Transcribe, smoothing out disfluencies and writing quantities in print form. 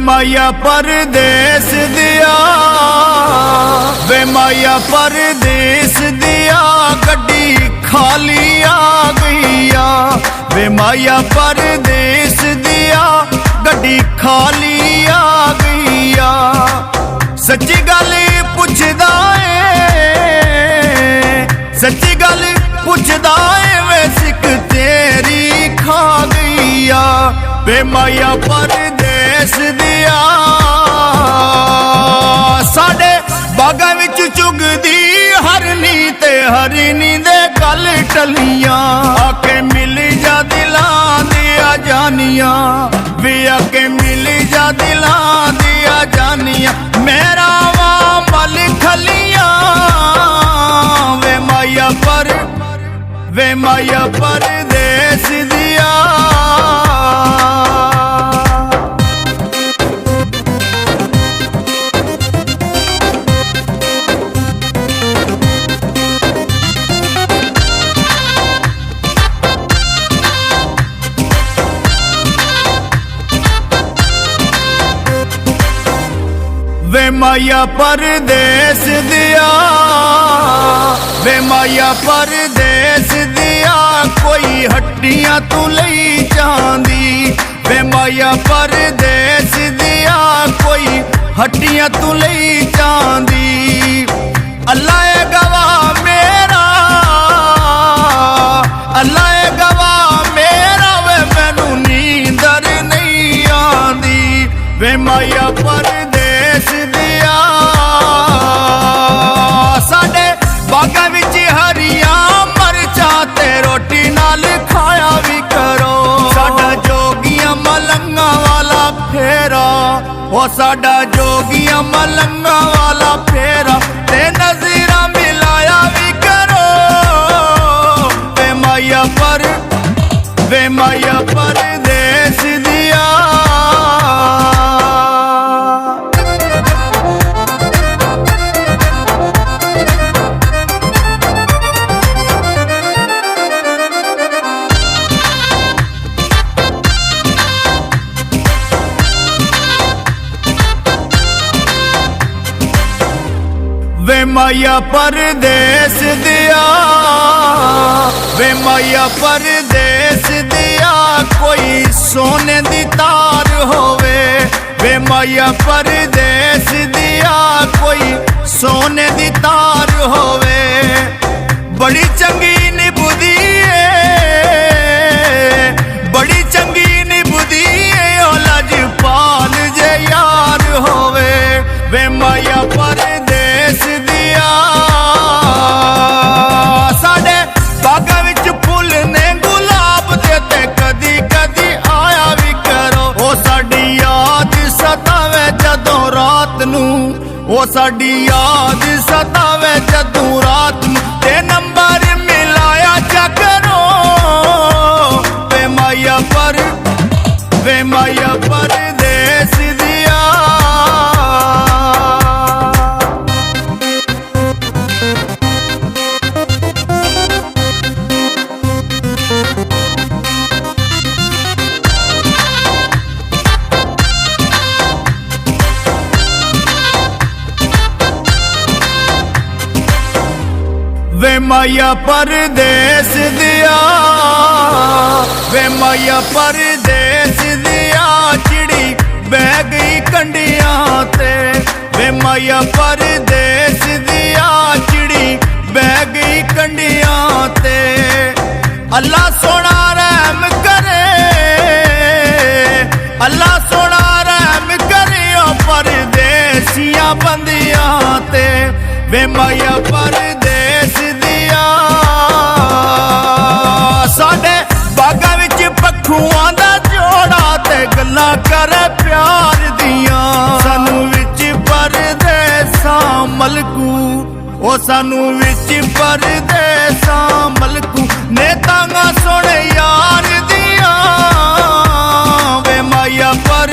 माया परदेस दिया, वे माया परदेस दिया, गड्डी खाली आ गईया। वे माया परदेस दिया, गड्डी खाली आ गईया। सच्ची गल पुछदा है, सच्ची गल पुछदा है, वे सिख तेरी खा गईया। वे माया परदेस दिया, साडे बागां विच चुगदी हरनी ते हरनी दे गल टलियां। आके मिल जा दिलां दिया जानियां, वे आके मिल जा दिलां दिया जानियां। मेरा वा मल खलियां, वे माया परदेस दिया। वे माया परदेस दिया, वे माया परदेस दिया, कोई हट्टियां तू लई जांदी। वे माया परदेस दिया, कोई हट्टियां तू लई जांदी। अल्लाह ए गवाह मेरा, अल्लाह ए गवाह मेरा, वे मैनू नींदर नहीं आंदी। वे माया परदेस दिया, साडे बागां विच हरियां मरचां ते रोटी नाल खाया भी करो। साडा जोगियां मलंगा वाला फेरा, ओ साडा जोगियां मलंगा वाला फेरा, ते नज़ीरां मिलाया भी करो। वे माया परदेस दिया। वे माया परदेस दिया, वे माया परदेस दिया, कोई सोने दी तार होवे। वे माया परदेस दिया, कोई सोने दी तार होवे। बड़ी चंगी निभदी है, बड़ी चंगी निभदी है, ओ लजपाल जे यार होवे। वे माया परदेस दिया, साडे बागां विच फुल ने गुलाब दे, ते कदी कदी आया भी करो। ओ साडी याद सतावे जदों रात नूं, ओ साडी याद सतावे जदों रात नूं, ते नंबर मिलाया जा करो। वे माया परदेस दिया। वे माया परदेस दिया, वे माया परदेस दिया, चिड़ी बह गई कंडियां ते। वे माया परदेस दिया, चिड़ी बह गई कंडियां ते। अल्लाह सोना रहम करे, अल्लाह सोना रहम करे, ओ परदेसियां बंदियां ते। वे माया परदेस दिया, साडे बागां विच पखुआं दा जोड़ा, ते गल्लां करे प्यार दियां। सानू विच परदेसां मलकू, ओ सानू विच परदेसां मलकू, ने तांगा सोने यार दियां। वे माया पर